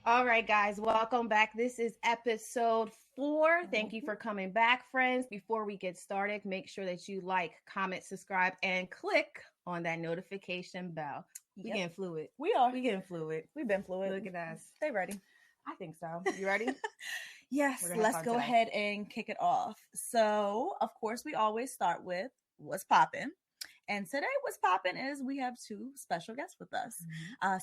All right, guys, welcome back. This is episode 4. Thank you for coming back, friends. Before we get started, make sure that you like, comment, subscribe, and click on that notification bell. We getting fluid. We are. We getting fluid. We've been fluid. Look at us. Stay ready. I think so. You ready? Yes, let's go ahead and kick it off. So, of course, we always start with what's popping. And today, what's popping is we have 2 special guests with us.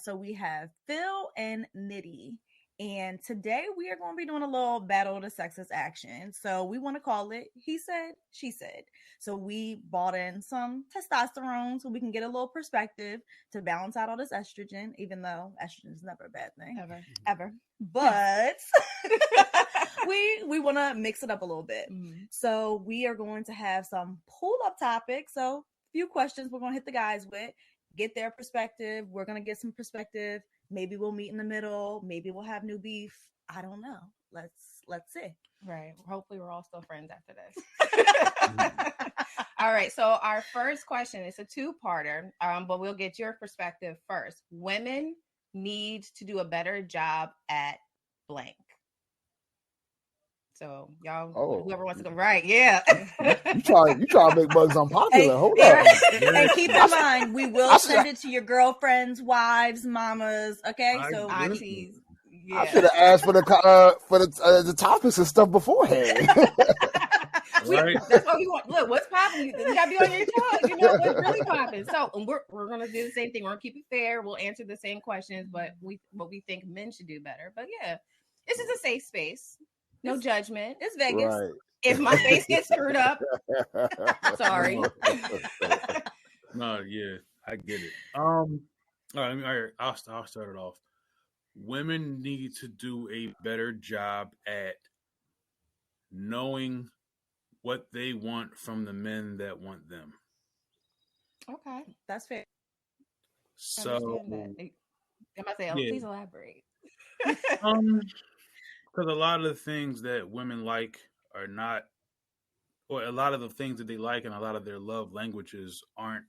So we have Phil and Nitty. And today we are going to be doing a little battle of the sexist action. So we want to call it He Said, She Said. So we bought in some testosterone so we can get a little perspective to balance out all this estrogen, even though estrogen is never a bad thing. Ever. But we want to mix it up a little bit. So we are going to have some pull-up topics. So few questions we're going to hit the guys with, get their perspective. We're going to get some perspective. Maybe we'll meet in the middle. Maybe we'll have new beef. I don't know. Let's see. Right. Hopefully we're all still friends after this. All right. So our first question is a 2-parter, but we'll get your perspective first. Women need to do a better job at blank. So y'all, whoever wants to come, right? Yeah. you try to make bugs unpopular. Hey, Hold on. And keep in mind, we will send it to your girlfriends, wives, mamas. Okay, so aunties. Yeah. I should have asked for the topics and stuff beforehand. Right. That's what we want. Look, what's popping? You gotta be on your toes. You know what's really popping. So we're gonna do the same thing. We're gonna keep it fair. We'll answer the same questions, but what we think men should do better. But yeah, this is a safe space. No judgment. It's Vegas. Right. If my face gets screwed up, sorry. No, yeah, I get it. All right, I'll start it off. Women need to do a better job at knowing what they want from the men that want them. Okay, that's fair. So, please elaborate. Because a lot of the things that women like are not, or a lot of the things that they like and a lot of their love languages aren't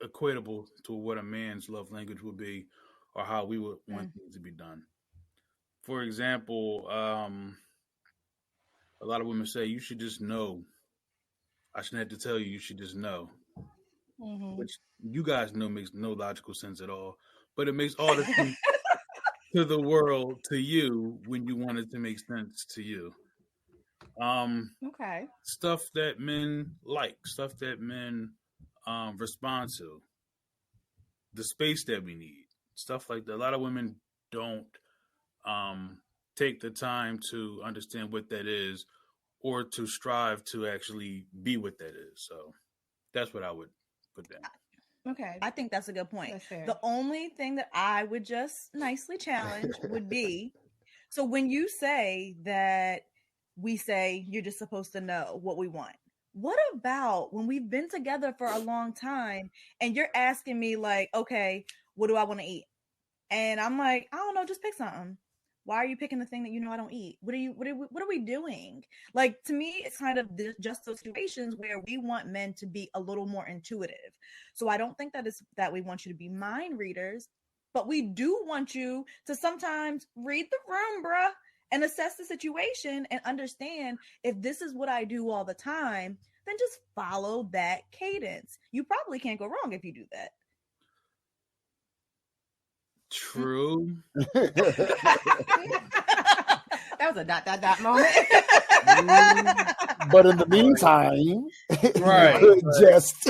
equatable to what a man's love language would be or how we would want things to be done. For example, a lot of women say, you should just know. I shouldn't have to tell you, you should just know. Which you guys know makes no logical sense at all. But it makes all the sense to the world, to you, when you want it to make sense to you. Okay. Stuff that men like, stuff that men respond to, the space that we need, stuff like that. A lot of women don't take the time to understand what that is or to strive to actually be what that is. So that's what I would put down. Okay. I think that's a good point. The only thing that I would just nicely challenge would be, so when you say that we say you're just supposed to know what we want, what about when we've been together for a long time and you're asking me like, okay, what do I want to eat? And I'm like, I don't know, just pick something. Why are you picking the thing that you know I don't eat? What are we doing? Like, to me, it's kind of just those situations where we want men to be a little more intuitive. So I don't think that we want you to be mind readers, but we do want you to sometimes read the room, bruh, and assess the situation and understand if this is what I do all the time, then just follow that cadence. You probably can't go wrong if you do that. True. That was a ... moment. But in the meantime, right, you just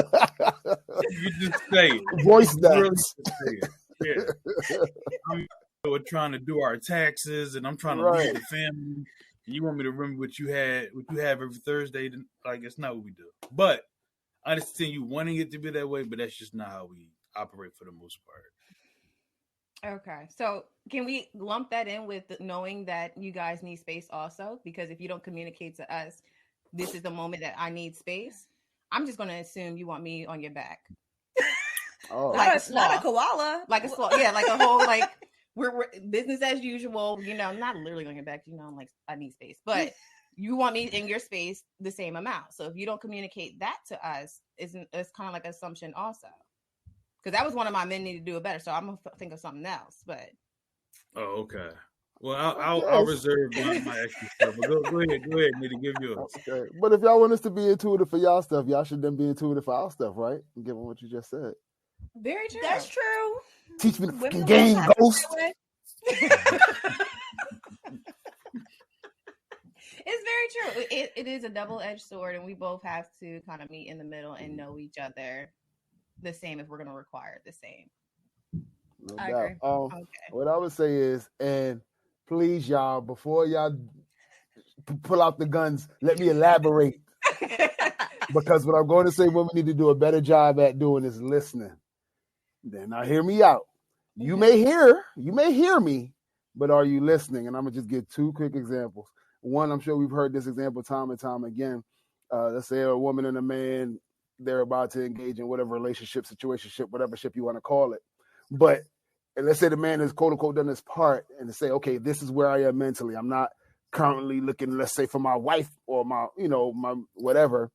say it. Voice that. We're trying to do our taxes, and I'm trying to lead the family. You want me to remember what you have every Thursday? Like, it's not what we do. But I understand you wanting it to be that way, but that's just not how we operate for the most part. Okay, so can we lump that in with knowing that you guys need space also? Because if you don't communicate to us, this is the moment that I need space, I'm just going to assume you want me on your back. Oh, like not a koala. Like a sloth. Yeah, like a whole, like, we're business as usual, you know, not literally on your back, you know, I'm like, I need space. But you want me in your space the same amount. So if you don't communicate that to us, it's kind of like an assumption also. Because that was one of my men need to do it better. So I'm gonna think of something else. But okay. Well, I'll reserve my extra stuff. But go ahead, Nitty, give yours. Okay. But if y'all want us to be intuitive for y'all stuff, y'all should then be intuitive for our stuff, right? Given what you just said. very true. That's true. Teach me the fucking game, Ghost. It's very true. It is a double-edged sword, and we both have to kind of meet in the middle and know each other the same if we're going to require the same. No I doubt. agree. Okay. What I would say is, and please, y'all, before y'all pull out the guns, let me elaborate. Because what I'm going to say, women need to do a better job at doing is listening. Then now hear me out. You may hear me, but are you listening? And I'm gonna just give two quick examples. One, I'm sure we've heard this example time and time again. Let's say a woman and a man, they're about to engage in whatever relationship, situationship, whatever ship you want to call it. But and let's say the man has quote unquote done his part and to say, okay, this is where I am mentally. I'm not currently looking, let's say, for my wife or my whatever,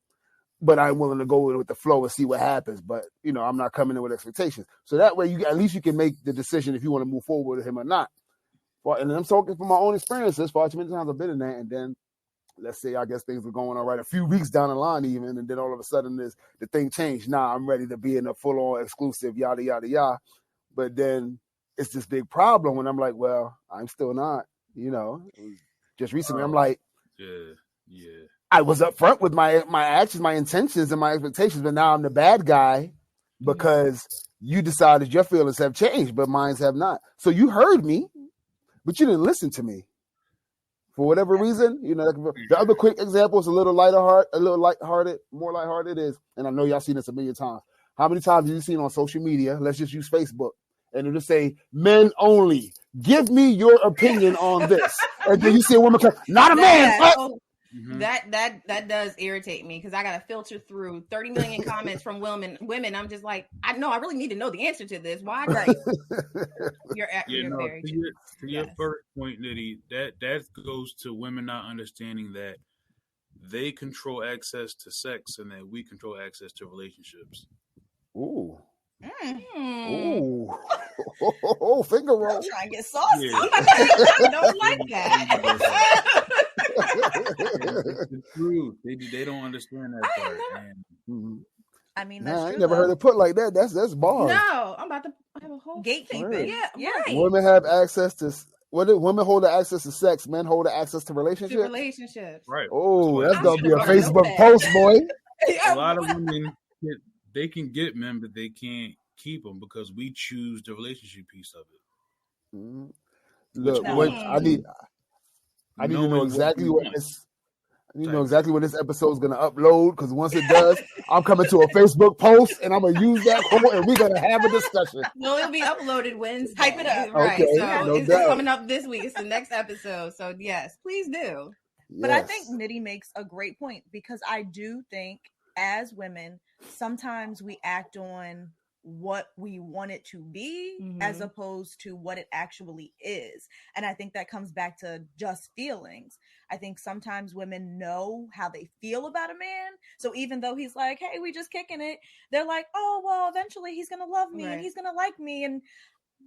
but I'm willing to go with the flow and see what happens. But I'm not coming in with expectations. So that way, at least you can make the decision if you want to move forward with him or not. And I'm talking from my own experiences. Far too many times I've been in that, and then let's say I guess things were going all right a few weeks down the line even, and then all of a sudden the thing changed. Nah, I'm ready to be in a full-on exclusive, yada yada yada. But then it's this big problem when I'm like, well, I'm still not. Just recently I'm like, yeah. I was upfront with my actions, my intentions, and my expectations, but now I'm the bad guy because you decided your feelings have changed, but mine have not. So you heard me, but you didn't listen to me for whatever reason. The other quick example is a little lighthearted, more lighthearted is, and I know y'all seen this a million times. How many times have you seen on social media? Let's just use Facebook, and it'll say men only. Give me your opinion on this, and then you see a woman come, not a man. Mm-hmm. That does irritate me because I gotta filter through 30 million comments from women. I'm just like, I really need to know the answer to this. Why? Right? You're very true. To your first point, Nitty, that goes to women not understanding that they control access to sex and that we control access to relationships. Ooh. Ooh. Oh, finger roll. I'm trying to get saucy. Yeah. I don't like that. It's the truth. They don't understand that part. I mean, that's true. I never heard it put like that. That's bars. No, I'm about to have a whole gatekeeping. Yeah. Right. Women have access to. Women hold the access to sex. Men hold the access to relationships. Right. Oh, that's gonna be a Facebook post, boy. A lot of women they can get men, but they can't keep them because we choose the relationship piece of it. Mm-hmm. Look, I need to know exactly what this. I need to know exactly when this episode is going to upload, because once it does, I'm coming to a Facebook post and I'm going to use that quote and we're going to have a discussion. No, it'll be uploaded Wednesday. Hype it up. Right. Okay, So it's coming up this week. It's the next episode. So yes, please do. But I think Nitty makes a great point, because I do think as women, sometimes we act on what we want it to be as opposed to what it actually is. And I think that comes back to just feelings. I think sometimes women know how they feel about a man. So even though he's like, hey, we just kicking it, they're like, oh, well, eventually he's going to love me and he's going to like me. And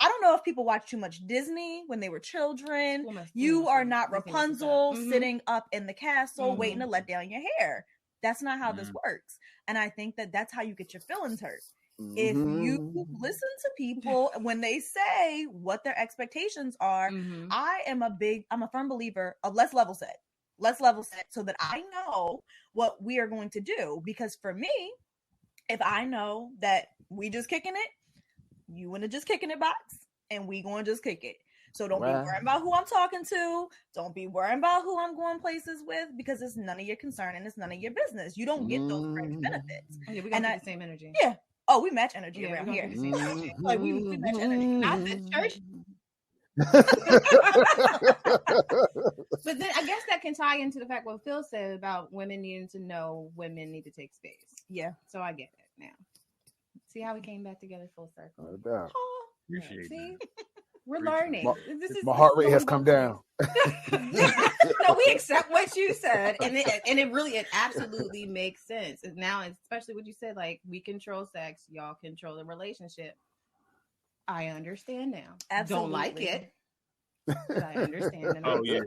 I don't know if people watch too much Disney when they were children. You are not Rapunzel sitting up in the castle waiting to let down your hair. That's not how this works. And I think that that's how you get your feelings hurt. If you listen to people when they say what their expectations are, I'm a firm believer of let's level set so that I know what we are going to do. Because for me, if I know that we just kicking it, you in the just kicking it box, and we going to just kick it. So don't be worrying about who I'm talking to. Don't be worrying about who I'm going places with, because it's none of your concern and it's none of your business. You don't get those fringe benefits. Yeah, we got the same energy. Yeah. Oh, we match energy around here. Like we match energy. Not this church. But then I guess that can tie into the fact what Phil said about women needing to know when men need to take space. Yeah. So I get it now. See how we came back together full circle. No doubt. Appreciate See? We're learning. My heart rate has come down. No, we accept what you said, and it absolutely makes sense. And now, especially what you said, like we control sex, y'all control the relationship. I understand now. Absolutely. Don't like it, but I understand. Oh yeah,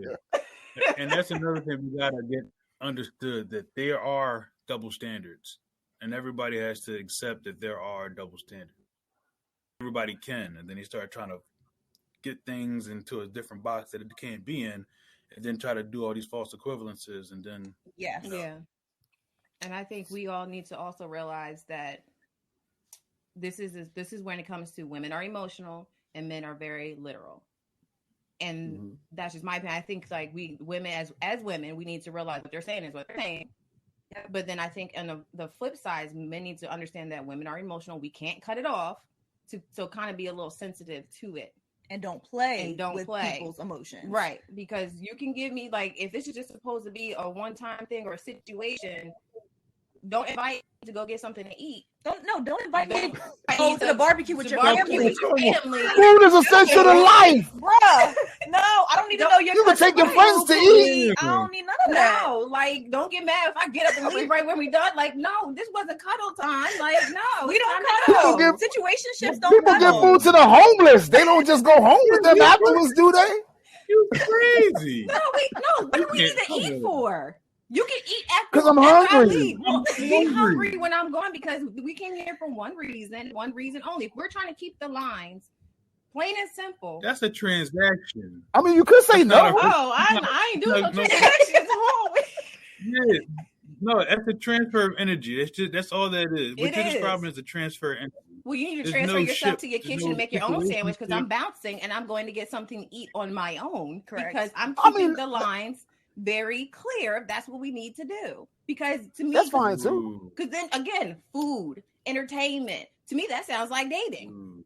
and that's another thing we gotta get understood, that there are double standards, and everybody has to accept that there are double standards. Everybody can, and then they start trying to get things into a different box that it can't be in, and then try to do all these false equivalences, and then yeah. And I think we all need to also realize that this is when it comes to women are emotional and men are very literal. And that's just my opinion. I think like we women as women, we need to realize what they're saying is what they're saying. But then I think on the flip side, men need to understand that women are emotional. We can't cut it off to kind of be a little sensitive to it. And don't play with people's emotions. Right. Because you can give me, like, if this is just supposed to be a one-time thing or a situation, don't invite me to go get something to eat. Don't invite me to go to the barbecue with your family. Food is essential to life. Bruh. No, I don't need to know your You can take your friends to eat. I don't need none of that. No, like, don't get mad if I get up and leave right when we done. Like, no, this wasn't cuddle time. Like, no. We don't cuddle. Situationships don't People cuddle. give food to the homeless. They don't just go home with them afterwards, do they? You crazy. What do we need to eat for? You can eat after because I'm hungry. I'm hungry when I'm gone because we came here for one reason only. If we're trying to keep the lines plain and simple, that's a transaction. I mean, you could say no. I ain't doing no transactions home. Yeah, no, that's a transfer of energy. That's all that is. What you're describing is a transfer of energy. Well, you need to transfer yourself to your kitchen and make your own sandwich because I'm bouncing and I'm going to get something to eat on my own. Correct. Because I'm keeping the lines very clear. That's what we need to do. Because to me, that's fine too. Because then again, food, entertainment. To me, that sounds like dating.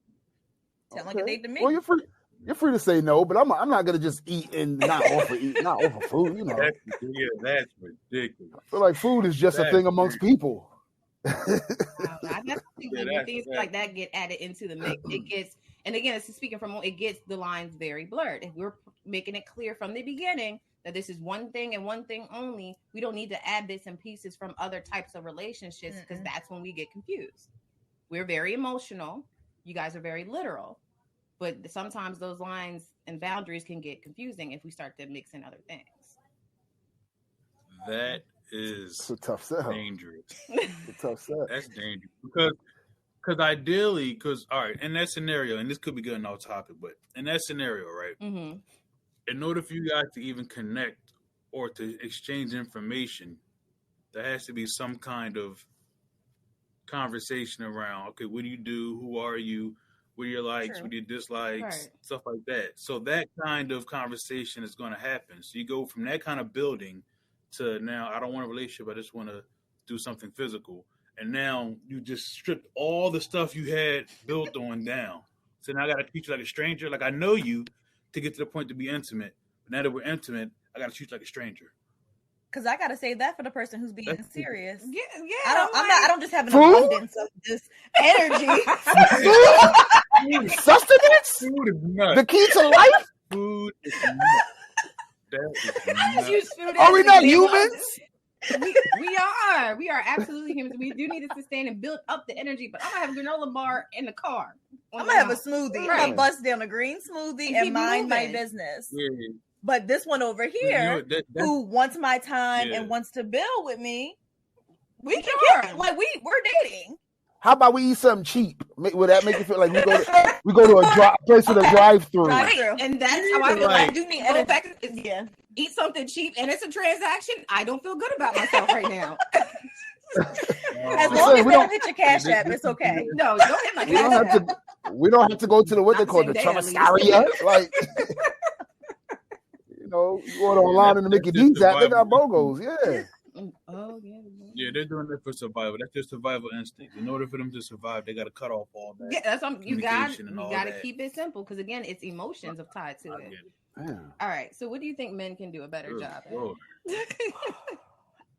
Sounds like a date to me. Well, you're free to say no, but I'm not gonna just eat and not offer food. You know, that's ridiculous. I feel like food is just a thing amongst people. I think when things like that get added into the mix, it gets. And again, it's speaking from it gets the lines very blurred. If we're making it clear from the beginning that this is one thing and one thing only, we don't need to add bits and pieces from other types of relationships because that's when we get confused. We're very emotional. You guys are very literal. But sometimes those lines and boundaries can get confusing if we start to mix in other things. That is a tough sell. Dangerous. It's a tough sell. That's dangerous. Because ideally, all right, in that scenario, and this could be getting off topic, but in that scenario, right, in order for you guys to even connect or to exchange information, there has to be some kind of conversation around, okay, what do you do? Who are you? What are your likes? What are your dislikes? Stuff like that. So that kind of conversation is going to happen. So you go from that kind of building to now, I don't want a relationship. I just want to do something physical. And now you just stripped all the stuff you had built on down. So now I got to treat you like a stranger. Like I know you to get to the point to be intimate. But now that we're intimate, I got to treat you like a stranger. Because I got to save that for the person who's being serious. Yeah. I don't just have an abundance of this energy. Sustenance? Food is nuts. The key to life? Food is nuts. Are we not humans? We are absolutely humans. We do need to sustain and build up the energy, but I'm gonna have a granola bar in the car. I'm gonna have a smoothie. I'm gonna bust down a green smoothie and mind my business. Yeah. But this one over here, who wants my time and wants to build with me, we can get like we're dating. How about we eat something cheap? Would that make you feel like we go to a place with a drive-through? And that's how I feel like I do need to eat something cheap, and it's a transaction. I don't feel good about myself right now. As long as they don't hit your Cash App, it's okay. No, don't hit my Cash App. We don't have to go to what they call the Tramasaria. Like, you order online in the Mickey D's app, they got BOGOs. Yeah. Oh, yeah. Yeah, they're doing that for survival. That's their survival instinct. In order for them to survive, they got to cut off all that. Yeah, that's something you got to keep it simple because again, it's emotions tied to it. All right. So, what do you think men can do a better job at?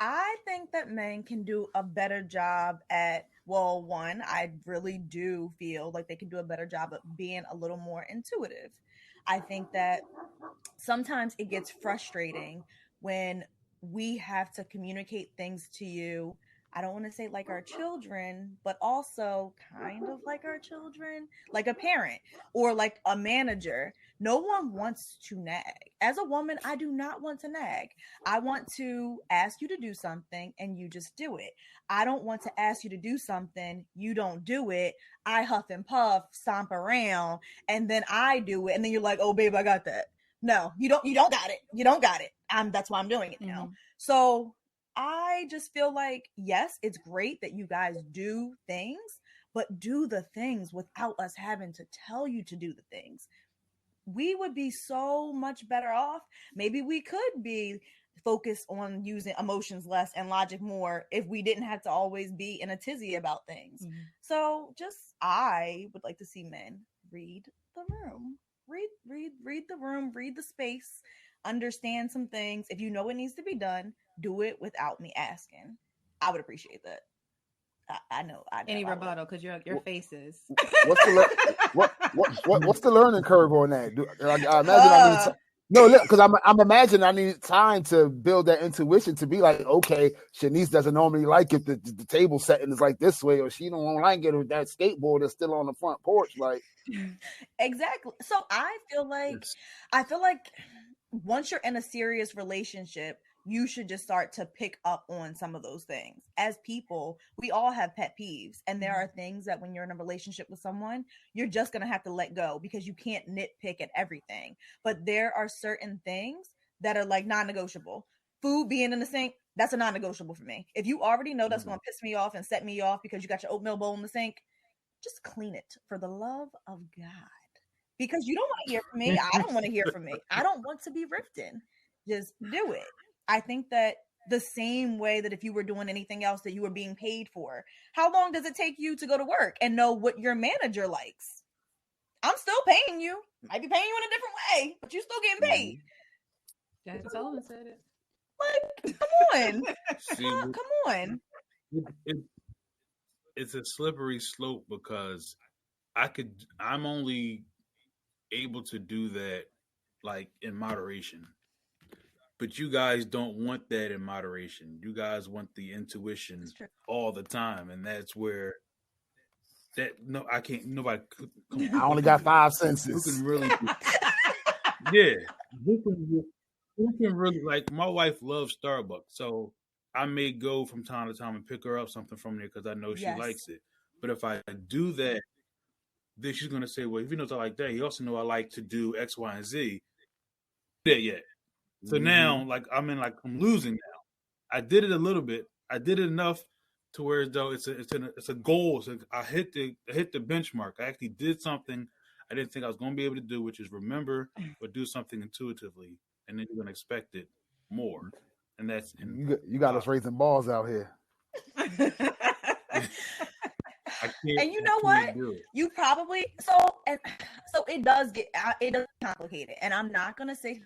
I think that men can do a better job at Well, one, I really do feel like they can do a better job of being a little more intuitive. I think that sometimes it gets frustrating when we have to communicate things to you. I don't want to say like our children, but also kind of like our children, like a parent or like a manager. No one wants to nag. As a woman, I do not want to nag. I want to ask you to do something and you just do it. I don't want to ask you to do something, you don't do it. I huff and puff, stomp around, and then I do it. And then you're like, oh, babe, I got that. No, you don't got it. You don't got it. That's why I'm doing it now. Mm-hmm. So I just feel like, yes, it's great that you guys do things, but do the things without us having to tell you to do the things. We would be so much better off. Maybe we could be focused on using emotions less and logic more if we didn't have to always be in a tizzy about things. Mm-hmm. So I would like to see men read the room. Read the room, read the space, understand some things. If you know it needs to be done, do it without me asking. I would appreciate that. I know. Any rebuttal, because your face is. What's the learning curve on that? I imagine I need no, look, because I'm imagining I need time to build that intuition to be like, okay, Shanice doesn't normally like if the table setting is like this way, or she don't like it if that skateboard is still on the front porch, like. Exactly. So I feel like once you're in a serious relationship, you should just start to pick up on some of those things. As people, we all have pet peeves, and there are things that when you're in a relationship with someone, you're just going to have to let go because you can't nitpick at everything. But there are certain things that are like non-negotiable. Food being in the sink, that's a non-negotiable for me. If you already know that's going to piss me off and set me off because you got your oatmeal bowl in the sink, just clean it for the love of God. Because you don't want to hear from me. I don't want to hear from me. I don't want to be rifting. Just do it. I think that the same way that if you were doing anything else that you were being paid for, how long does it take you to go to work and know what your manager likes? I'm still paying you. Might be paying you in a different way, but you're still getting paid. Jasmine Sullivan said it. Like, come on. See, come on. It's a slippery slope because I'm only able to do that like in moderation. But you guys don't want that in moderation. You guys want the intuition all the time, and that's where I can't. Nobody. I only got 5 senses. Who can really? Yeah. Who can really, like? My wife loves Starbucks, so I may go from time to time and pick her up something from there because I know she likes it. But if I do that, then she's gonna say, "Well, if he knows I like that, he also know I like to do X, Y, and Z." That yet. So now, like I'm losing now. I did it a little bit. I did it enough to where though it's a goal. So I hit the benchmark. I actually did something I didn't think I was going to be able to do, which is remember or do something intuitively, and then you're going to expect it more. And that's you got us raising balls out here. And you know what? You probably so it does get complicated, and I'm not going to say.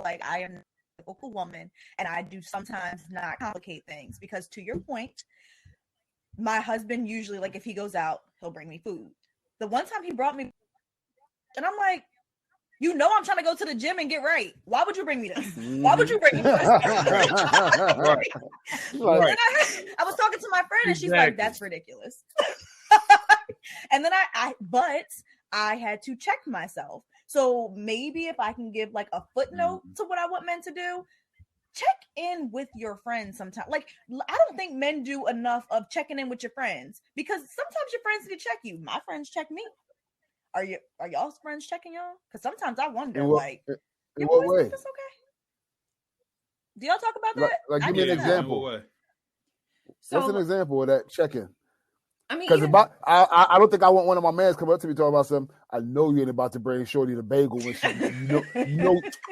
Like I am a typical woman and I do sometimes not complicate things because to your point, my husband usually like if he goes out, he'll bring me food. The one time he brought me and I'm like, you know I'm trying to go to the gym and get right. Why would you bring me this? Why would you bring me this? Right. I was talking to my friend and she's like, that's ridiculous. And then I had to check myself. So maybe if I can give like a footnote to what I want men to do, check in with your friends sometimes. Like, I don't think men do enough of checking in with your friends because sometimes your friends need to check you. My friends check me. Are y'all's friends checking y'all? Because sometimes I wonder, in what way? This okay? Do y'all talk about that? Like give me an example. So, what's an example of that check-in? I mean, because I don't think I want one of my mans come up to me talking about something. I know you ain't about to bring Shorty the bagel when she, you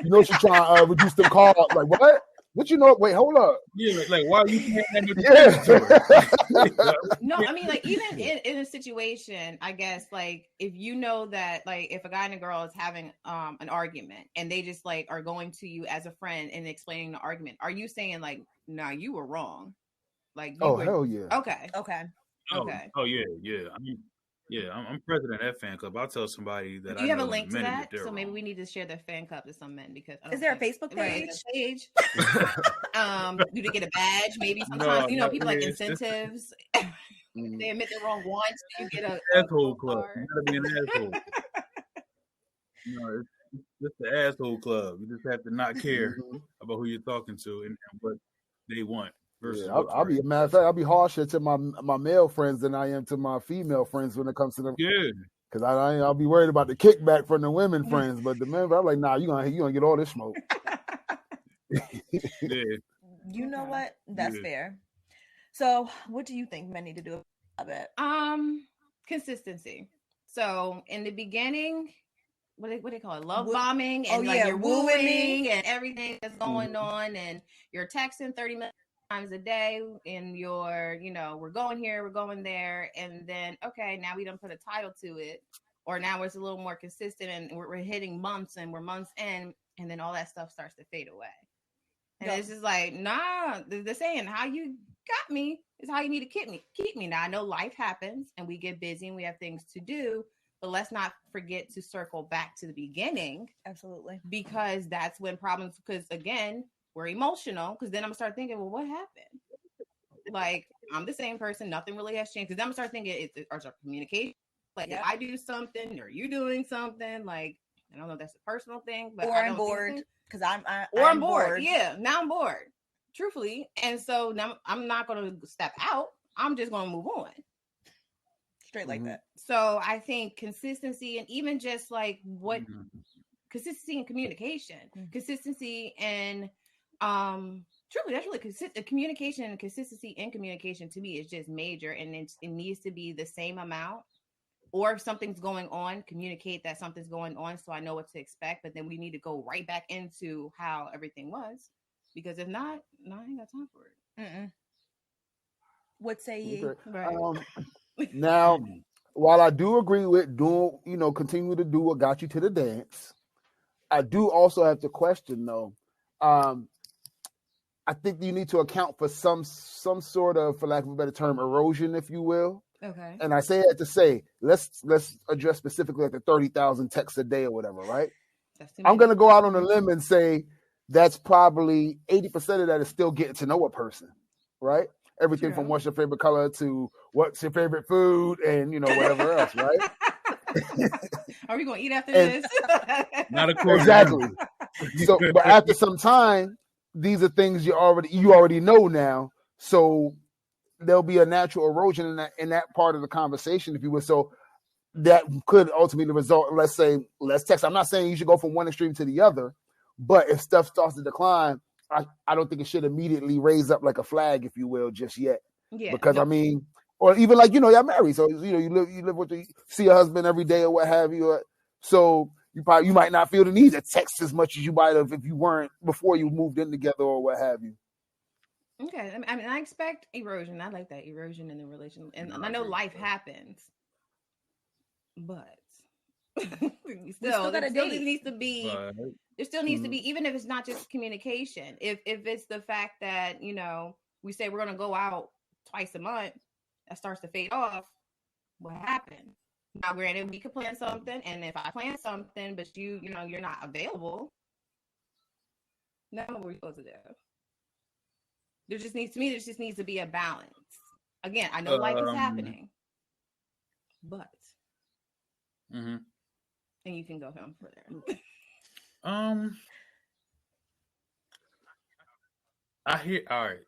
know she trying to reduce the carbs. Like what? What you know? Wait, hold up. Yeah, like why are you paying that? No, I mean, like even in a situation, I guess, like if you know that, like if a guy and a girl is having an argument and they just like are going to you as a friend and explaining the argument, are you saying like, nah, you were wrong? Like, hell yeah. Okay. Okay. Oh yeah. I'm president of that fan club. I'll tell somebody that Do I you have a know in a link to minute that? if they're So maybe wrong. we need to share the fan club to some men because Is there a Facebook page? Right, page. Do they get a badge? Maybe sometimes No, people like it's incentives. They admit they're wrong once, you get a asshole club. card. You gotta be an asshole. No, it's just the asshole club. You just have to not care about who you're talking to and what they want versus Yeah, what's I'll right. be a matter of fact, I'll be harsher to my male friends than I am to my female friends when it comes to them. Yeah. Because I'll be worried about the kickback from the women friends, but the men, I'm like, nah, you gonna get all this smoke. Yeah. You know what? That's fair. So, what do you think men need to do about it? Consistency. So in the beginning, what do they call it? Love bombing, and you're wooing and everything that's going on, and you're texting 30 minutes times a day, and you're, we're going here, we're going there, and then now we don't put a title to it, or now it's a little more consistent, and we're hitting months, and we're months in, and then all that stuff starts to fade away. And it's just like, nah, they're saying how you got me is how you need to keep me. Now, I know life happens and we get busy and we have things to do, but let's not forget to circle back to the beginning. Absolutely. Because that's when problems, because again, we're emotional, because then I'm going to start thinking, well, what happened? Like, I'm the same person. Nothing really has changed. Because then I'm going to start thinking, it's our communication. Like, if I do something or you doing something, like, I don't know if that's a personal thing, but I'm bored. Because I'm bored. Yeah, now I'm bored. Truthfully. And so now I'm not going to step out. I'm just going to move on. Straight like that. So I think consistency, and even just like consistency and communication, consistency and truly, that's really consistent. Communication and consistency in communication to me is just major, and it needs to be the same amount. Or if something's going on, communicate that something's going on so I know what to expect. But then we need to go right back into how everything was. Because if not, I ain't got time for it. Mm-mm. What say you? Right. Now, while I do agree with doing, continue to do what got you to the dance, I do also have to question, though. I think you need to account for some sort of, for lack of a better term, erosion, if you will. Okay. And I say that to say, let's address specifically like the 30,000 texts a day or whatever, right? I'm going to go out on a limb and say that's probably 80% of that is still getting to know a person, right? Everything from what's your favorite color to what's your favorite food and, whatever else, right? Are we going to eat after this? Not a course. Exactly. So, but after some time, these are things you already know now. So there'll be a natural erosion in that part of the conversation, if you will. So that could ultimately result, let's say, less text. I'm not saying you should go from one extreme to the other, but if stuff starts to decline, I don't think it should immediately raise up like a flag, if you will, just yet. Yeah. Because or even like, y'all married. So, you live with see your husband every day or what have you. So you might not feel the need to text as much as you might have if you weren't before you moved in together or what have you. Okay. I mean, I expect erosion. I like that erosion in the relationship. And I know life happens, but there still needs to be, even if it's not just communication, if it's the fact that, we say we're going to go out twice a month, that starts to fade off, what happened? Now, granted, we could plan something, and if I plan something, but you're not available, now what are we supposed to do? There just needs to be a balance. Again, I know life is happening, but and you can go home for there. I hear. All right.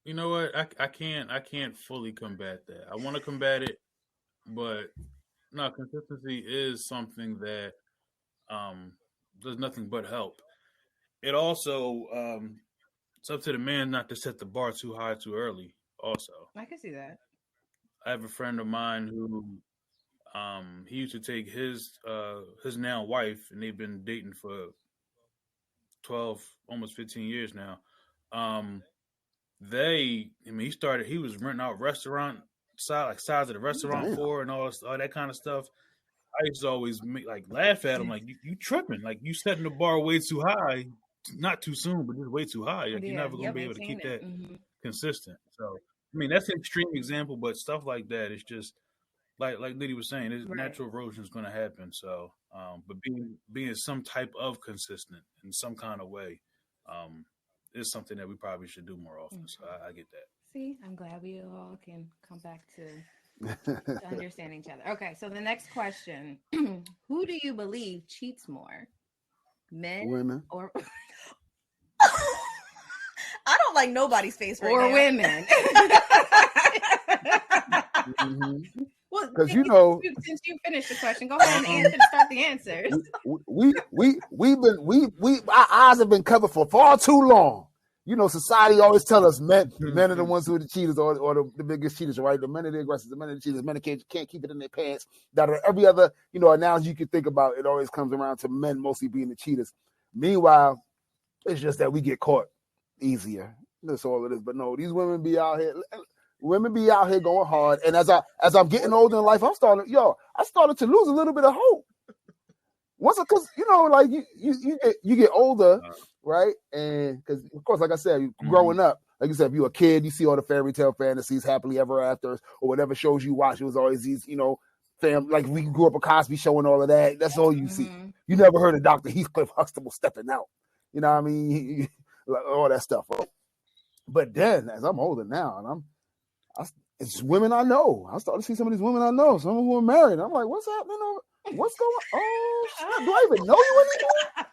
You know what? I can't fully combat that. I want to combat it, but no, consistency is something that does nothing but help. It also it's up to the man not to set the bar too high too early. Also, I can see that. I have a friend of mine who he used to take his now wife, and they've been dating for 12, almost 15 years now. He was renting out restaurant sides of the restaurant floor and all that kind of stuff. I used to always laugh at him, like, you tripping, like you setting the bar way too high, not too soon, but just way too high. Like, you're never gonna be able to keep that consistent. So I mean, that's an extreme example, but stuff like that is just like Nitty was saying, natural erosion is going to happen. So, but being some type of consistent in some kind of way, is something that we probably should do more often. So I get that. See, I'm glad we all can come back to understand each other. Okay, so the next question: who do you believe cheats more, men, women, or? I don't like nobody's face right now. Or women. mm-hmm. Well, because since you finished the question, go ahead and start the answers. Our eyes have been covered for far too long. You know, society always tell us men are the ones who are the cheaters or the biggest cheaters, right? The men are the aggressors, the men are the cheaters, men can't keep it in their pants. That every other, analogy you can think about, it always comes around to men mostly being the cheaters. Meanwhile, it's just that we get caught easier. That's all it is. But no, these women be out here. Women be out here going hard. And as I'm getting older in life, I started to lose a little bit of hope. Because like you get older, right? And because of course, like I said, growing up, like you said, if you're a kid, you see all the fairy tale fantasies, happily ever afters, or whatever shows you watch. It was always these, like we grew up with Cosby Show and all of that. That's all you see. You never heard of Dr. Heathcliff Huxtable stepping out. You know what I mean? Like all that stuff. But then, as I'm older now, and it's women I know. I started to see some of these women I know, some who are married. I'm like, what's happening? What's going on? Oh, shit. Do I even know you anymore?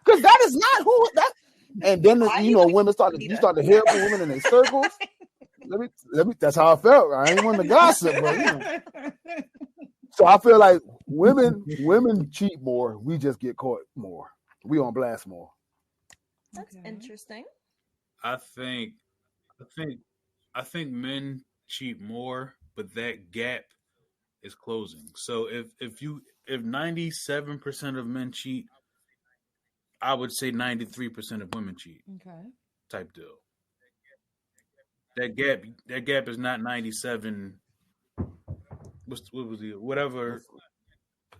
Because that is not who that. And then, women you start to hear from women in their circles. Let me, that's how I felt. I ain't want to gossip, but So I feel like women cheat more. We just get caught more. We on blast more. That's interesting. I think men cheat more, but that gap is closing. So if 97% of men cheat, I would say 93% of women cheat. Okay. Type deal. That gap is not 97. What was it? Whatever.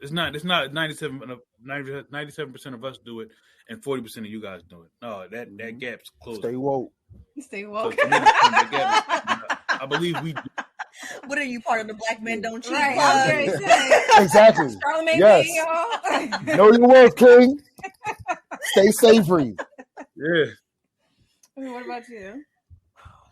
It's not 97% of us do it and 40% of you guys do it. No, that gap's closing. Stay woke. Stay woke. So I believe we do. What are you, part of the Black Men Don't Cheat? Right. Exactly. Yes. Know your worth, King. Stay savory. Yeah. What about you?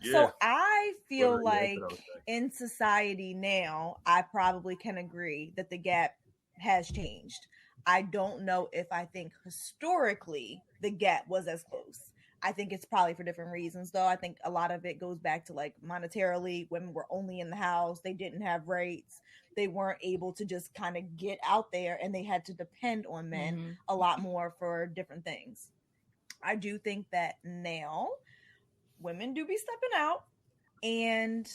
Yeah. So I feel like in society now, I probably can agree that the gap has changed. I don't know if I think historically the gap was as close. I think it's probably for different reasons, though. I think a lot of it goes back to like monetarily, women were only in the house. They didn't have rights. They weren't able to just kind of get out there, and they had to depend on men a lot more for different things. I do think that now women do be stepping out, and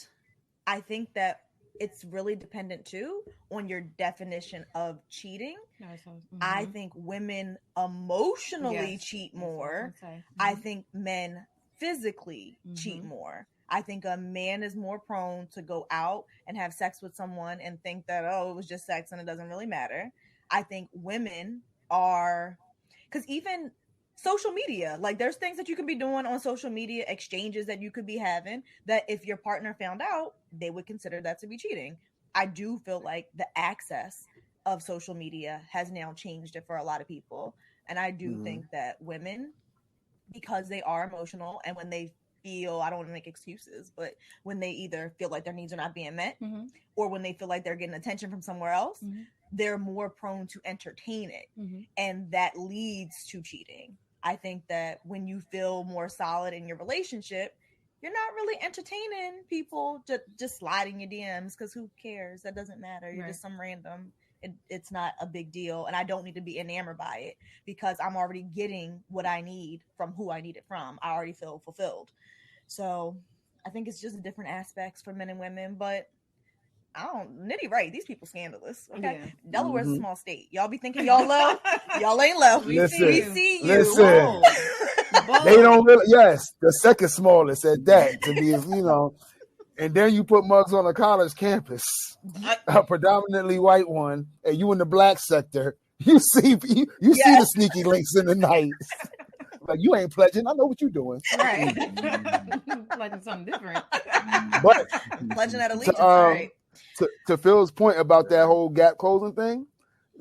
I think that it's really dependent too on your definition of cheating. I think women emotionally cheat more. I think men physically cheat more. I think a man is more prone to go out and have sex with someone and think that, it was just sex and it doesn't really matter. I think women are, because even social media, like there's things that you can be doing on social media, exchanges that you could be having, that if your partner found out, they would consider that to be cheating. I do feel like the access of social media has now changed it for a lot of people. And I do think that women, because they are emotional, and when they feel, I don't want to make excuses, but when they either feel like their needs are not being met, or when they feel like they're getting attention from somewhere else, they're more prone to entertain it. And that leads to cheating. I think that when you feel more solid in your relationship, you're not really entertaining people just sliding your DMs, because who cares? That doesn't matter. You're just some random. It's not a big deal. And I don't need to be enamored by it, because I'm already getting what I need from who I need it from. I already feel fulfilled. So I think it's just different aspects for men and women. But Nitty right. These people scandalous. Okay, yeah. Delaware's a small state. Y'all be thinking y'all low. Y'all ain't low. We see you. Listen. They don't really. Yes, the second smallest at that. To be, and then you put mugs on a college campus, a predominantly white one, and you in the black sector. You see the sneaky links in the night. Like, you ain't pledging. I know what you're doing. Right. Pledging something different. But pledging at allegiance, right? To Phil's point about that whole gap closing thing,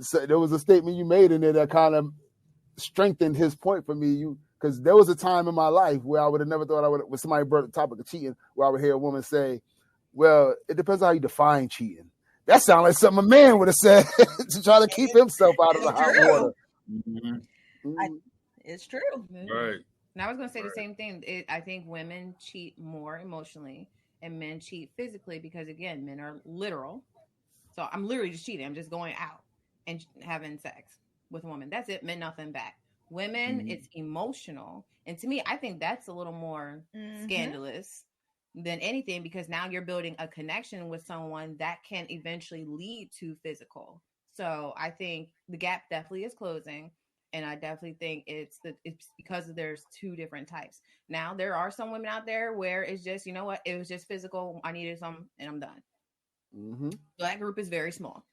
so there was a statement you made in there that kind of strengthened his point for me. Because there was a time in my life where I would have never thought when somebody brought the topic of cheating, where I would hear a woman say, well, it depends on how you define cheating. That sounds like something a man would have said to try to keep himself out of the hot water. Mm-hmm. It's true. Right. And I was going to say the same thing. I think women cheat more emotionally and men cheat physically because, again, men are literal. So I'm literally just cheating. I'm just going out and having sex with a woman. That's it. Men, nothing back. Women, it's emotional. And to me, I think that's a little more scandalous than anything, because now you're building a connection with someone that can eventually lead to physical. So I think the gap definitely is closing. And I definitely think it's because there's two different types. Now, there are some women out there where it's just, you know what, it was just physical. I needed some and I'm done. So that group is very small.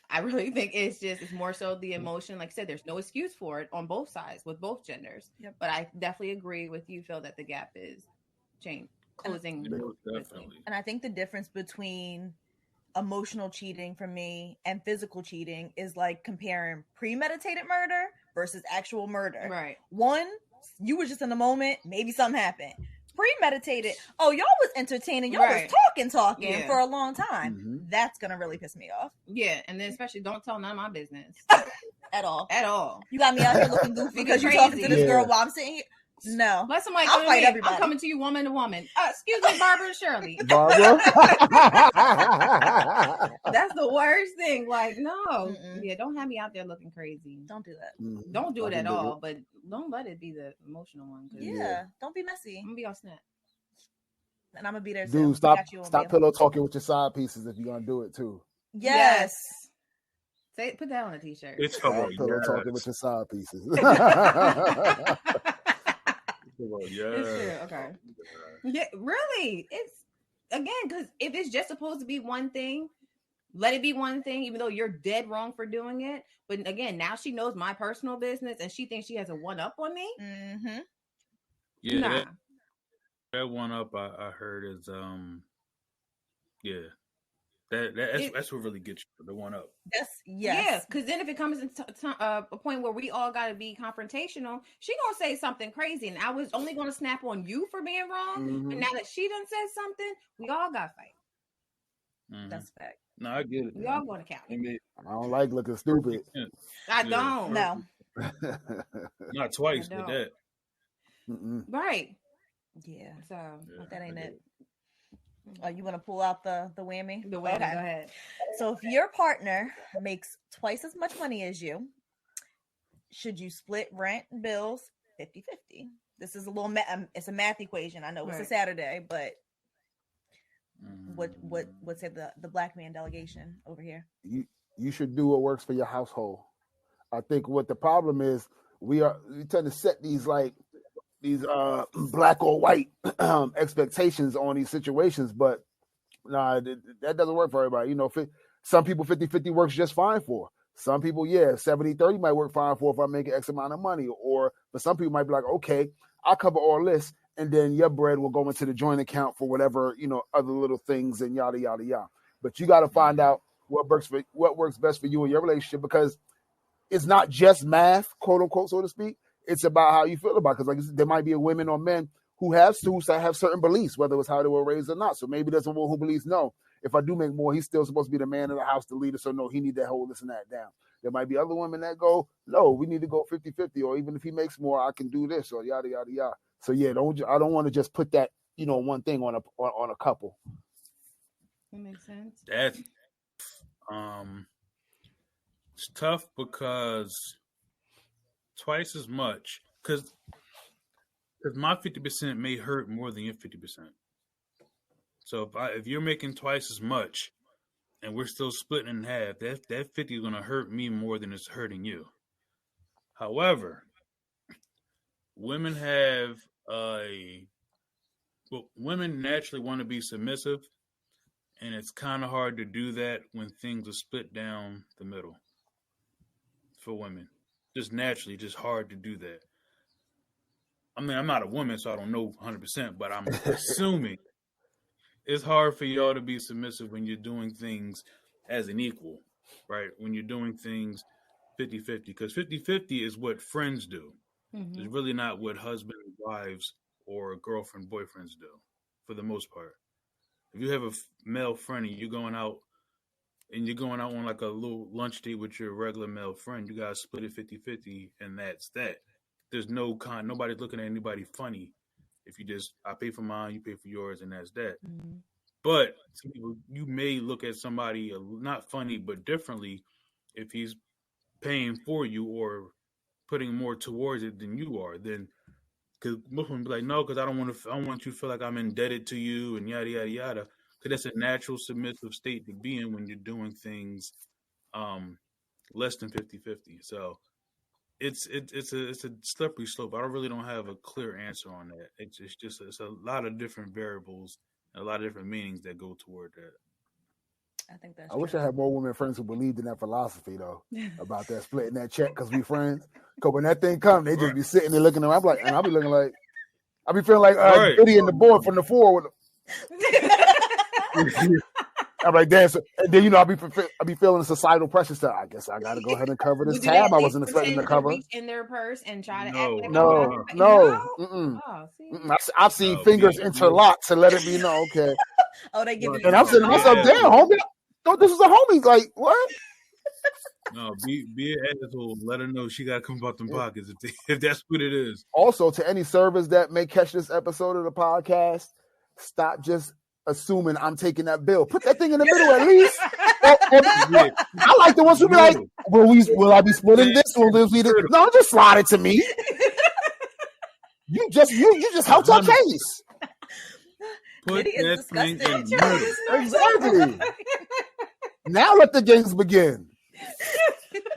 I really think it's more so the emotion. Like I said, there's no excuse for it on both sides with both genders. Yep. But I definitely agree with you, Phil, that the gap is closing. Definitely. And I think the difference between emotional cheating for me and physical cheating is like comparing premeditated murder versus actual murder. Right. One, you were just in the moment, maybe something happened. Premeditated, oh, y'all was entertaining, y'all was talking for a long time. That's gonna really piss me off. Yeah, and then especially don't tell none of my business at all. You got me out here looking goofy because you're talking to this girl while I'm sitting here. No, let somebody I'll fight everybody. I'm coming to you woman to woman. Excuse me, Barbara and Shirley. Barbara? That's the worst thing. Like, no. Yeah, don't have me out there looking crazy. Don't do that. Don't do it at all, but don't let it be the emotional one. Yeah, don't be messy. I'm going to be on Snap. And I'm going to be there too. Dude, stop pillow talking with your side pieces if you're going to do it too. Yes. Put that on a t-shirt. It's pillow talking with your side pieces. It's true. Okay. Yeah, really. It's again, because if it's just supposed to be one thing, let it be one thing, even though you're dead wrong for doing it. But again, now she knows my personal business and she thinks she has a one up on me. Yeah, that one up I heard is that's what really gets you, the one up. Yes, because then if it comes into a point where we all got to be confrontational, she gonna say something crazy, and I was only gonna snap on you for being wrong. But now that she done said something, we all got to fight. That's a fact. No, I get it. We all going to count. I don't like looking stupid. I don't. No. Not twice with that. Right. Yeah. So that ain't it. You want to pull out the whammy? The whammy, okay. Go ahead. So if your partner makes twice as much money as you, should you split rent and bills 50-50? This is a little it's a math equation. I know it's a Saturday, but what say the black man delegation over here? You should do what works for your household. I think what the problem is, we tend to set these black or white expectations on these situations, but that doesn't work for everybody. Some people 50-50 works just fine for. Some people, 70-30 might work fine for if I'm making X amount of money. Or for some people might be like, okay, I'll cover all this, and then your bread will go into the joint account for whatever, other little things and yada, yada, yada. But you got to find out what works best for you in your relationship, because it's not just math, quote unquote, so to speak. It's about how you feel about it. Because there might be women or men who have certain beliefs, whether it's how they were raised or not. So maybe there's a woman who believes, no, if I do make more, he's still supposed to be the man of the house, the leader. So no, he need to hold this and that down. There might be other women that go, no, we need to go 50-50, or even if he makes more, I can do this, or yada, yada, yada. So I don't want to just put that, one thing on a couple. That makes sense. That's it's tough because twice as much, because my 50% may hurt more than your 50%. So if you're making twice as much and we're still splitting in half, that 50 is going to hurt me more than it's hurting you. However, women women naturally want to be submissive, and it's kind of hard to do that when things are split down the middle for women. Just naturally, just hard to do that. I mean, I'm not a woman, so I don't know 100%, but I'm assuming it's hard for y'all to be submissive when you're doing things as an equal, right? When you're doing things 50-50, because 50-50 is what friends do. It's really not what husband and wives or girlfriend boyfriends do, for the most part. If you have a male friend and you're going out on like a little lunch date with your regular male friend, you guys split it 50-50, and that's that. There's nobody's looking at anybody funny if I pay for mine, you pay for yours, and that's that. But some people, you may look at somebody not funny but differently if he's paying for you or putting more towards it than you are. Then, because most women be like, no, because I don't want you to feel like I'm indebted to you and yada yada yada. Because that's a natural submissive state to be in when you're doing things less than 50-50. So it's a slippery slope. I really don't have a clear answer on that. It's a lot of different variables and a lot of different meanings that go toward that. I think that's I wish I had more women friends who believed in that philosophy though, about that splitting that check because we friends. Because when that thing comes, they just be sitting there looking around. I'm like, and I'll be looking like, I be feeling like Nitty in the board from the four with I'm like, damn. So, and then I'll be feeling the societal pressure. So I guess I got to go ahead and cover this tab. I wasn't expecting to cover. Reach in their purse and try to act like no. Oh, I've seen fingers interlock to let it be known. Okay. Oh, they give you. And I'm saying to myself, damn, homie, thought this was a homie. Like what? No, be an asshole. Let her know she got to come about them pockets if that's what it is. Also, to any servers that may catch this episode of the podcast, stop just assuming I'm taking that bill. Put that thing in the middle at least. I like the ones who be like, will I be splitting this? Will this be this? No, just slide it to me. You just helped our case. Put that thing in the middle. Exactly. Now let the games begin.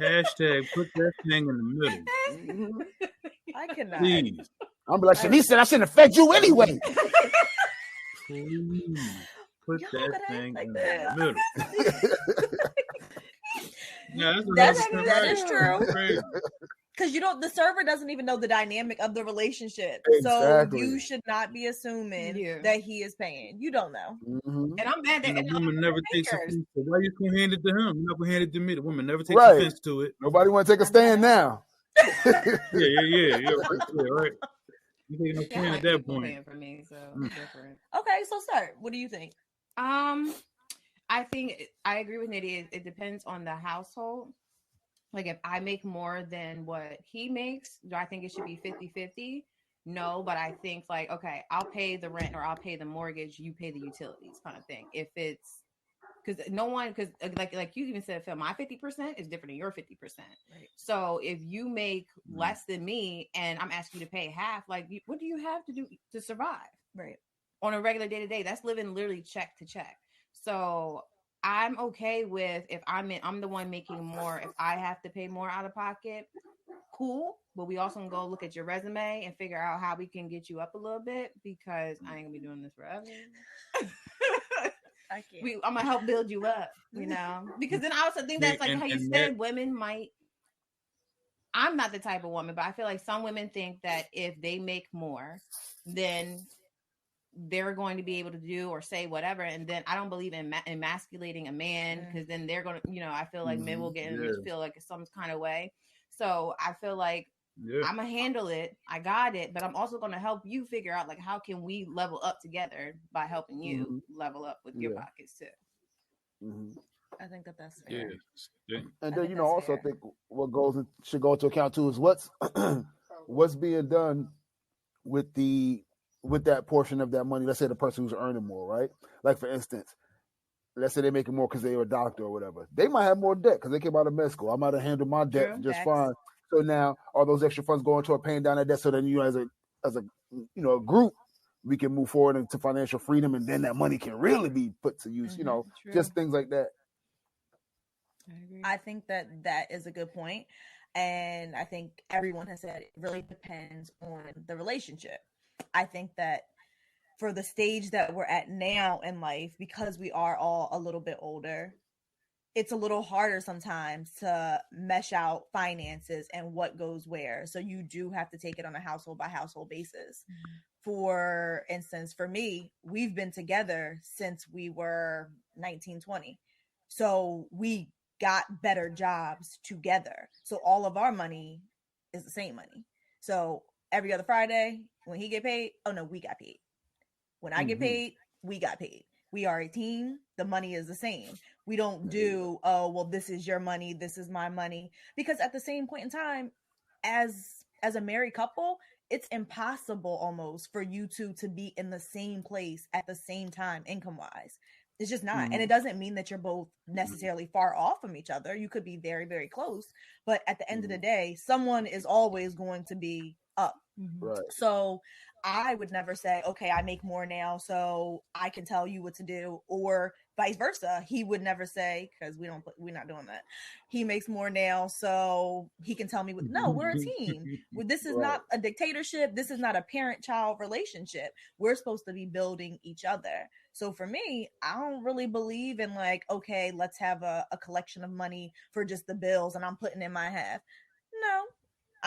Hashtag put that thing in the middle. I cannot. Please. I'm like, Shanice said I shouldn't have fed you anyway. Please put that thing in the middle. Yeah, that is true. Because the server doesn't even know the dynamic of the relationship. Exactly. So you should not be assuming that he is paying. You don't know. And I'm mad that the woman never takes offense. So why you gonna hand it to him? You're not gonna hand it to me. The woman never takes offense to it. Nobody want to take a stand now. Yeah, right. You taking a stand at that point. For me, so different. Okay, so start. What do you think? I think I agree with Nitty. It depends on the household. Like if I make more than what he makes, do I think it should be 50-50? No, but I think like, okay, I'll pay the rent or I'll pay the mortgage, you pay the utilities kind of thing. If it's because like you even said, Phil, my 50% is different than your 50%. Right. So if you make less than me and I'm asking you to pay half, like what do you have to do to survive? Right. On a regular day to day, that's living literally check to check. So I'm okay with if I'm the one making more, if I have to pay more out of pocket, cool. But we also can go look at your resume and figure out how we can get you up a little bit because I ain't gonna be doing this forever. I can't. I'm gonna help build you up, because then I also think that's like how you said women might. I'm not the type of woman, but I feel like some women think that if they make more, then they're going to be able to do or say whatever. And then I don't believe in emasculating a man because then they're going to, I feel like men will get feel like some kind of way. So I feel like I'm going to handle it. I got it. But I'm also going to help you figure out like, how can we level up together by helping you level up with your pockets too. I think that's fair. Yeah. And then, also fair. Think what should go into account too is what's being done with that portion of that money. Let's say the person who's earning more, right? Like for instance, let's say they're making more because they're a doctor or whatever. They might have more debt because they came out of med school. I might have handled my debt just fine. So now all those extra funds going toward paying down that debt. So then as a group, we can move forward into financial freedom, and then that money can really be put to use. Just things like that. I agree. I think that is a good point. And I think everyone has said it really depends on the relationship. I think that for the stage that we're at now in life, because we are all a little bit older, it's a little harder sometimes to mesh out finances and what goes where. So you do have to take it on a household by household basis. For instance, for me, we've been together since we were 19, 20. So we got better jobs together. So all of our money is the same money. So every other Friday when he get paid, oh no, we got paid. When I get paid, we got paid. We are a team. The money is the same. We don't do, oh, well, this is your money, this is my money. Because at the same point in time, as a married couple, it's impossible almost for you two to be in the same place at the same time, income-wise. It's just not. And it doesn't mean that you're both necessarily far off from each other. You could be very, very close. But at the end of the day, someone is always going to be up. Right. So I would never say, okay, I make more now, so I can tell you what to do, or vice versa. He would never say, because we're not doing that. He makes more now, so he can tell me what. No, we're a team. This is not a dictatorship. This is not a parent-child relationship. We're supposed to be building each other. So for me, I don't really believe in like, okay, let's have a collection of money for just the bills and I'm putting in my half. No.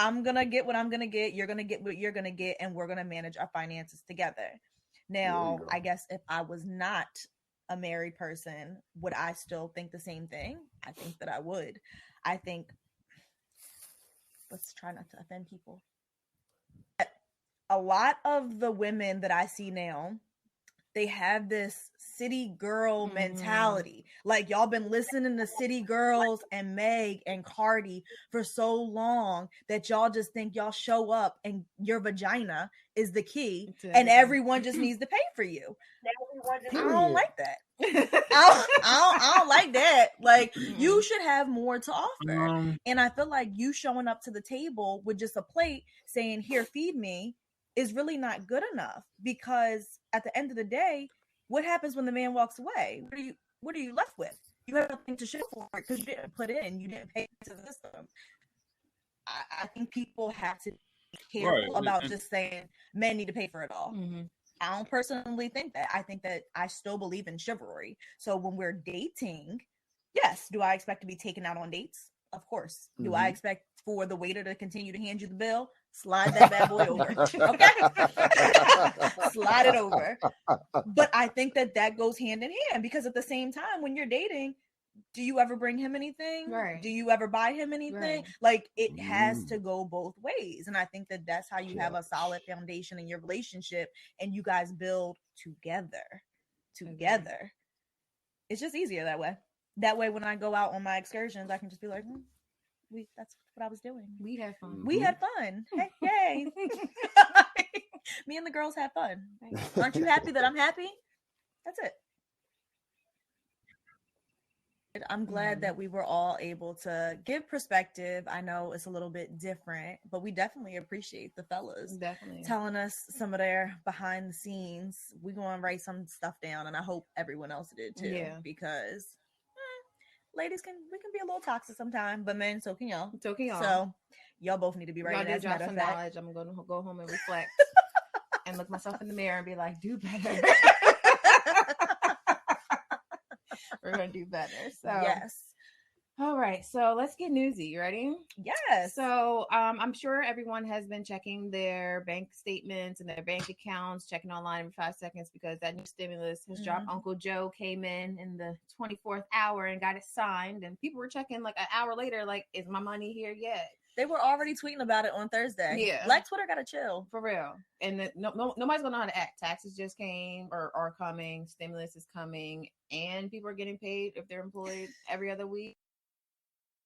I'm going to get what I'm going to get. You're going to get what you're going to get. And we're going to manage our finances together. Now, I guess if I was not a married person, would I still think the same thing? I think that I would. I think, let's try not to offend people. A lot of the women that I see now, they have this city girl mentality. Like y'all been listening to City Girls and Meg and Cardi for so long that y'all just think y'all show up and your vagina is the key and everyone just needs to pay for you. I don't like that. I don't like that. Like you should have more to offer. And I feel like you showing up to the table with just a plate saying, here, feed me, is really not good enough, because at the end of the day, what happens when the man walks away? What are you left with? You have nothing to show for it because you didn't put in, you didn't pay into the system. I think people have to be careful about just saying men need to pay for it all. I don't personally think that. I think that I still believe in chivalry. So when we're dating, yes, do I expect to be taken out on dates? Of course. Do I expect for the waiter to continue to hand you the bill? Slide that bad boy over. Okay? Slide it over. But I think that goes hand in hand, because at the same time, when you're dating, do you ever bring him anything? Right. Do you ever buy him anything? Right. Like, it has to go both ways. And I think that that's how you have a solid foundation in your relationship, and you guys build together. It's just easier that way. That way, when I go out on my excursions, I can just be like, that's what I was doing. We had fun. We had fun. Hey, yay. Me and the girls had fun. Aren't you happy that I'm happy? That's it. I'm glad that we were all able to give perspective. I know it's a little bit different, but we definitely appreciate the fellas telling us some of their behind the scenes. We're going to write some stuff down, and I hope everyone else did too, because ladies we can be a little toxic sometimes, but men, so can y'all. So y'all both need to be writing. As a matter of fact, knowledge. I'm going to go home and reflect and look myself in the mirror and be like, do better. We're going to do better. So yes. All right. So let's get newsy. You ready? Yes. So I'm sure everyone has been checking their bank statements and their bank accounts, checking online every 5 seconds, because that new stimulus has dropped. Uncle Joe came in the 24th hour and got it signed. And people were checking like an hour later, like, is my money here yet? They were already tweeting about it on Thursday. Yeah. Black Twitter got to chill. For real. And nobody's going to know how to act. Taxes just came or are coming. Stimulus is coming. And people are getting paid if they're employed every other week.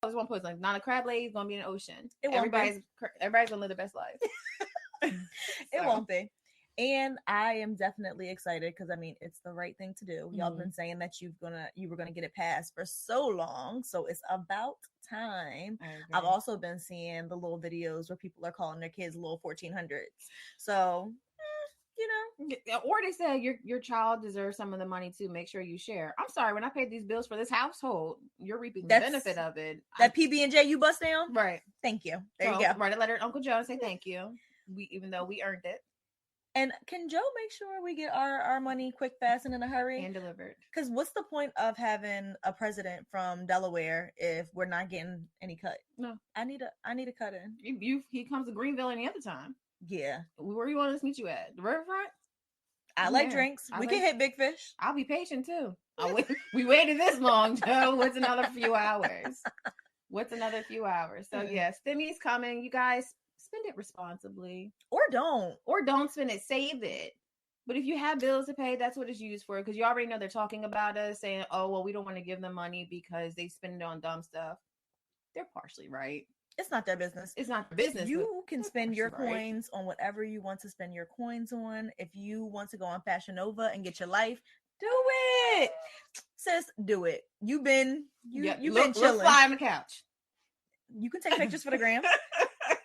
There's one point, like, not a crab leg is going to be in the ocean. Everybody's going to live their best life. It won't be. And I am definitely excited, because I mean, it's the right thing to do. Y'all been saying that you were gonna get it passed for so long, so it's about time. I've also been seeing the little videos where people are calling their kids little 1400s. So, or they say your child deserves some of the money too. Make sure you share. I'm sorry, when I paid these bills for this household, you're reaping the benefit of it. That PB&J you bust down, right? Thank you. There you go. Write a letter to Uncle Joe and say thank you. Even though we earned it. And can Joe make sure we get our money quick, fast, and in a hurry? And delivered. Because what's the point of having a president from Delaware if we're not getting any cut? No. I need a cut in. He comes to Greenville any other time. Yeah. Where you want us to meet you at? The riverfront? I like drinks. We can hit Big Fish. I'll be patient too. We waited this long, Joe. What's another few hours? So yeah, Stimmy's coming. You guys spend it responsibly. Or don't spend it. Save it. But if you have bills to pay, that's what it's used for. Because you already know they're talking about us, saying, oh, well, we don't want to give them money because they spend it on dumb stuff. They're partially right. It's not their business. It's not their business. You can spend your coins on whatever you want to spend your coins on. If you want to go on Fashion Nova and get your life, do it. Sis, do it. You've been chilling. Fly on the couch. You can take pictures for the gram.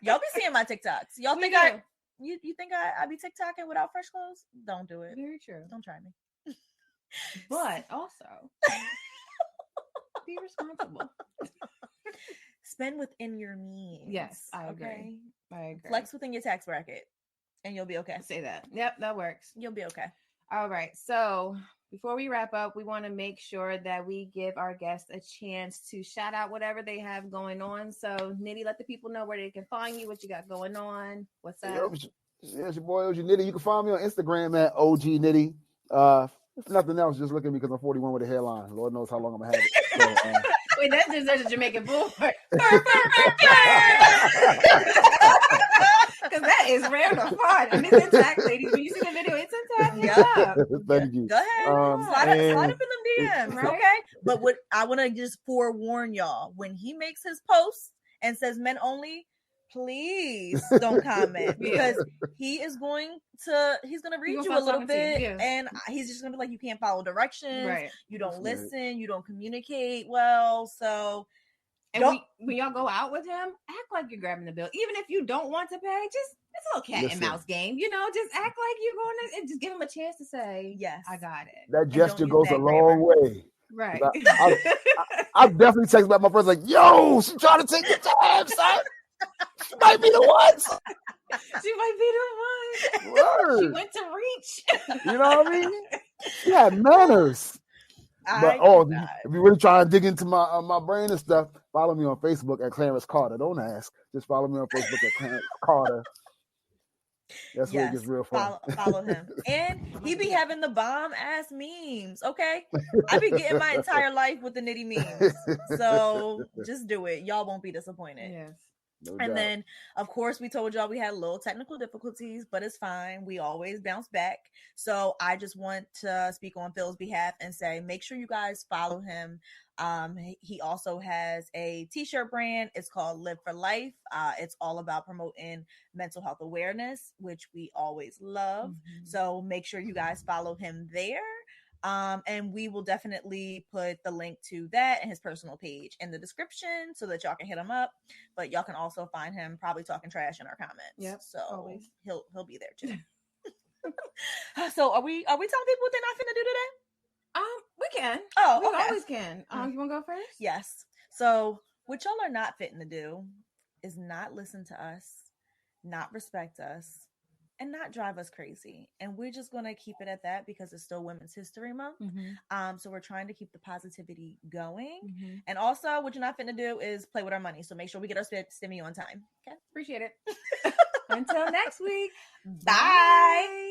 Y'all be seeing my TikToks. Y'all think you think I be TikToking without fresh clothes? Don't do it. Very true. Don't try me. But also be responsible. Spend within your means. Yes, I agree. Flex within your tax bracket, and you'll be okay. Say that. Yep, that works. You'll be okay. All right. So before we wrap up, we want to make sure that we give our guests a chance to shout out whatever they have going on. So Nitty, let the people know where they can find you, what you got going on. What's up? Yeah, it's your boy OG Nitty. You can find me on Instagram at OG Nitty. If nothing else, just look at me because I'm 41 with a hairline. Lord knows how long I'm gonna have it. So, wait, that's just a Jamaican bull. Because that is rare to find. And it's intact, ladies. When you see the video, it's intact. Yeah. Thank you. Go ahead. Slide up in them DMs, right? Okay? But what I want to just forewarn y'all, when he makes his post and says men only, please don't comment because he's going to read you a little bit and he's just gonna be like, you can't follow directions, right? You don't listen, you don't communicate well. So when y'all go out with him, act like you're grabbing the bill. Even if you don't want to pay, just it's a little cat and mouse game, just act like you're going to and just give him a chance to say, yes, I got it. That gesture goes a long way. Right. I definitely text back my friends like, yo, she trying to take your time, son. She might be the one. Word. She went to reach. You know what I mean? She had manners. But if you really try and dig into my brain and stuff, follow me on Facebook at Clarence Carter. Don't ask. Just follow me on Facebook at Clarence Carter. That's where it gets real fun. Follow him. And he be having the bomb ass memes. Okay. I be getting my entire life with the Nitty memes. So just do it. Y'all won't be disappointed. Yes. No and doubt. then, of course, we told y'all we had little technical difficulties, but it's fine. We always bounce back. So I just want to speak on Phil's behalf and say, make sure you guys follow him. He also has a t-shirt brand. It's called Live for Life. It's all about promoting mental health awareness, which we always love. Mm-hmm. So make sure you guys follow him there. And we will definitely put the link to that and his personal page in the description so that y'all can hit him up. But y'all can also find him probably talking trash in our comments. Yep, so always. He'll be there too. So are we telling people what they're not finna do today? We can. Oh, we okay. always can. You want to go first? Yes. So what y'all are not fitting to do is not listen to us, not respect us, and not drive us crazy. And we're just going to keep it at that because it's still Women's History Month. Mm-hmm. So we're trying to keep the positivity going. Mm-hmm. And also what you're not finna do is play with our money. So make sure we get our stimmy on time. Okay. Appreciate it. Until next week. Bye.